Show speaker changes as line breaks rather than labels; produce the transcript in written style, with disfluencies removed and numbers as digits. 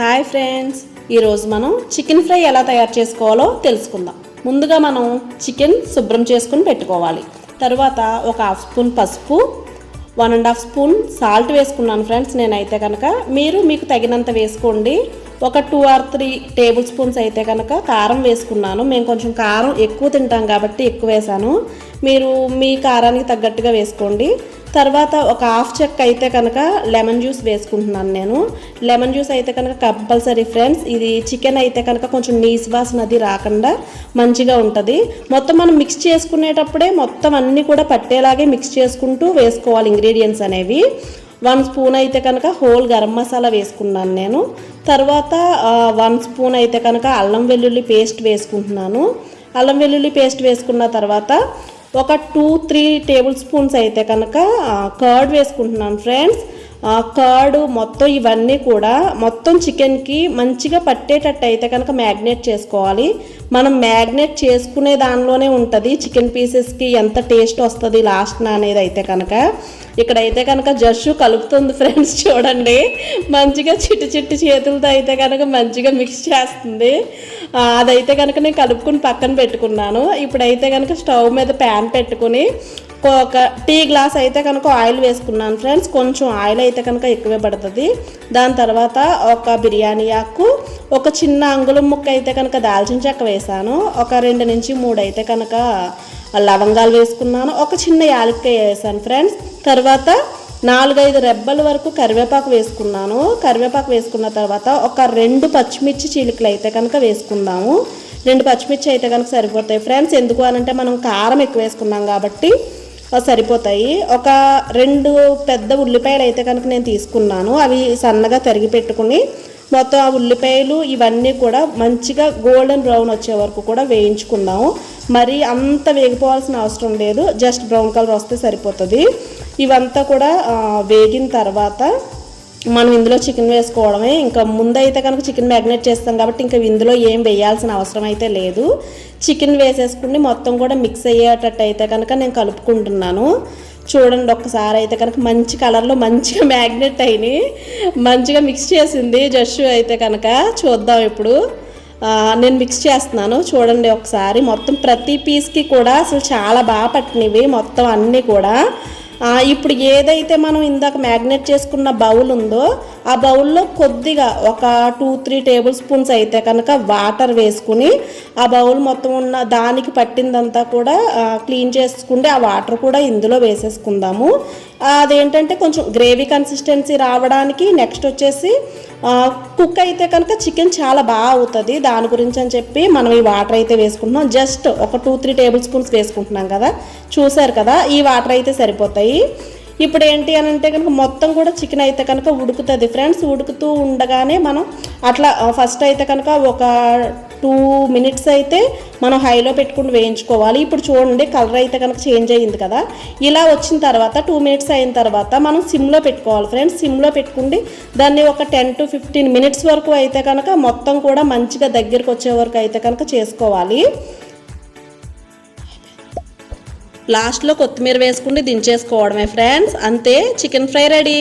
Hi friends, ఈరోజు మనం chicken fry ఎలా తయారు చేసుకోవాలో తెలుసుకుందాం. ముందుగా మనం చికెన్ శుభ్రం చేసుకుని పెట్టుకోవాలి. తర్వాత ఒక హాఫ్ స్పూన్ పసుపు, 1.5 స్పూన్ సాల్ట్ వేసుకున్నాను ఫ్రెండ్స్. నేనైతే కనుక మీరు మీకు తగినంత వేసుకోండి. ఒక 2 or 3 టేబుల్ స్పూన్స్ అయితే కనుక కారం వేసుకున్నాను. మేము కొంచెం కారం ఎక్కువ తింటాం కాబట్టి ఎక్కువ వేసాను. మీరు మీ కారానికి తగ్గట్టుగా వేసుకోండి. తర్వాత ఒక హాఫ్ చెక్క అయితే కనుక లెమన్ జ్యూస్ వేసుకుంటున్నాను నేను. లెమన్ జ్యూస్ అయితే కనుక కంపల్సరీ ఫ్రెండ్స్. ఇది చికెన్ అయితే కనుక కొంచెం నీసు వాసన అది రాకుండా మంచిగా ఉంటుంది. మొత్తం మనం మిక్స్ చేసుకునేటప్పుడే మొత్తం అన్నీ కూడా పట్టేలాగే మిక్స్ చేసుకుంటూ వేసుకోవాలి ఇంగ్రీడియంట్స్ అనేవి. 1 స్పూన్ అయితే కనుక హోల్ గరం మసాలా వేసుకున్నాను నేను. తర్వాత 1 స్పూన్ అయితే కనుక అల్లం వెల్లుల్లి పేస్ట్ వేసుకుంటున్నాను. అల్లం వెల్లుల్లి పేస్ట్ వేసుకున్న తర్వాత ఒక 2-3 టేబుల్ స్పూన్స్ అయితే కనుక కర్డ్ వేసుకుంటున్నాను ఫ్రెండ్స్. కర్డ్ మొత్తం ఇవన్నీ కూడా మొత్తం చికెన్కి మంచిగా పట్టేటట్టు అయితే కనుక మ్యాగ్నేట్ చేసుకోవాలి. మనం మ్యాగ్నేట్ చేసుకునే దానిలోనే ఉంటుంది చికెన్ పీసెస్కి ఎంత టేస్ట్ వస్తుంది లాస్ట్న అనేది. అయితే కనుక ఇక్కడైతే కనుక జస్సు కలుపుతుంది ఫ్రెండ్స్, చూడండి మంచిగా చిట్టి చేతులతో అయితే కనుక మంచిగా మిక్స్ చేస్తుంది. అదైతే కనుక నేను కలుపుకుని పక్కన పెట్టుకున్నాను. ఇప్పుడైతే కనుక స్టవ్ మీద ప్యాన్ పెట్టుకుని ఒక టీ గ్లాస్ అయితే కనుక ఆయిల్ వేసుకున్నాను ఫ్రెండ్స్. కొంచెం ఆయిల్ అయితే కనుక ఎక్కువే పడుతుంది. దాని తర్వాత ఒక బిర్యానీ ఆకు, ఒక చిన్న అంగుళం ముక్క అయితే కనుక దాల్చిన చెక్క వేసాను. ఒక 2 నుంచి 3 అయితే కనుక లవంగాలు వేసుకున్నాను. ఒక చిన్న యాలక్కాయ వేసాను ఫ్రెండ్స్. తర్వాత 4-5 రెబ్బల వరకు కరివేపాకు వేసుకున్నాను. కరివేపాకు వేసుకున్న తర్వాత ఒక 2 పచ్చిమిర్చి చీలికలు అయితే కనుక వేసుకుందాము. 2 పచ్చిమిర్చి అయితే కనుక సరిపోతాయి ఫ్రెండ్స్. ఎందుకు అనంటే మనం కారం ఎక్కువ వేసుకున్నాం కాబట్టి సరిపోతాయి. ఒక 2 పెద్ద ఉల్లిపాయలు అయితే కనుక నేను తీసుకున్నాను. అవి సన్నగా తరిగి పెట్టుకుని మొత్తం ఆ ఉల్లిపాయలు ఇవన్నీ కూడా మంచిగా గోల్డెన్ బ్రౌన్ వచ్చే వరకు కూడా వేయించుకుందాము. మరి అంత వేగిపోవాల్సిన అవసరం లేదు, జస్ట్ బ్రౌన్ కలర్ వస్తే సరిపోతుంది. ఇవంతా కూడా వేగిన తర్వాత మనం ఇందులో చికెన్ వేసుకోవడమే. ఇంకా ముందైతే కనుక చికెన్ మ్యాగ్నేట్ చేస్తాం కాబట్టి ఇంకా ఇందులో ఏం వేయాల్సిన అవసరం అయితే లేదు. చికెన్ వేసేసుకుని మొత్తం కూడా మిక్స్ అయ్యేటట్టు అయితే కనుక నేను కలుపుకుంటున్నాను. చూడండి ఒక్కసారి అయితే కనుక మంచి కలర్లో మంచిగా మ్యాగ్నేట్ అయినాయి, మంచిగా మిక్స్ చేసింది జస్సు అయితే కనుక. చూద్దాం ఇప్పుడు. నేను మిక్స్ చేస్తున్నాను చూడండి ఒకసారి. మొత్తం ప్రతి పీస్కి కూడా అసలు చాలా బాగా పట్టినవి మొత్తం అన్నీ కూడా. ఇప్పుడు ఏదైతే మనం ఇందాక మ్యాగ్నేట్ చేసుకున్న బౌల్ ఉందో ఆ బౌల్లో కొద్దిగా ఒక 2-3 టేబుల్ స్పూన్స్ అయితే కనుక వాటర్ వేసుకుని ఆ బౌల్ మొత్తం ఉన్న దానికి పట్టిందంతా కూడా క్లీన్ చేసుకుంటే ఆ వాటర్ కూడా ఇందులో వేసేసుకుందాము. అదేంటంటే కొంచెం గ్రేవీ కన్సిస్టెన్సీ రావడానికి. నెక్స్ట్ వచ్చేసి కుక్ అయితే కనుక చికెన్ చాలా బాగా అవుతుంది. దాని గురించి అని చెప్పి మనం ఈ వాటర్ అయితే వేసుకుంటున్నాం. జస్ట్ ఒక 2-3 టేబుల్ స్పూన్స్ వేసుకుంటున్నాం కదా, చూసారు కదా. ఈ వాటర్ అయితే సరిపోతాయి. ఇప్పుడు ఏంటి అని అంటే కనుక మొత్తం కూడా చికెన్ అయితే కనుక ఉడుకుతుంది ఫ్రెండ్స్. ఉడుకుతూ ఉండగానే మనం అట్లా ఫస్ట్ అయితే కనుక ఒక 2 minutes అయితే మనం హైలో పెట్టుకుని వేయించుకోవాలి. ఇప్పుడు చూడండి కలర్ అయితే కనుక చేంజ్ అయ్యింది కదా. ఇలా వచ్చిన తర్వాత 2 minutes అయిన తర్వాత మనం సిమ్లో పెట్టుకోవాలి ఫ్రెండ్స్. సిమ్లో పెట్టుకుండి దాన్ని ఒక 10-15 minutes వరకు అయితే కనుక మొత్తం కూడా మంచిగా దగ్గరికి వచ్చే వరకు అయితే కనుక చేసుకోవాలి. లాస్ట్లో కొత్తిమీర వేసుకుని దించేసుకోవడమే ఫ్రెండ్స్. అంతే, చికెన్ ఫ్రై రెడీ.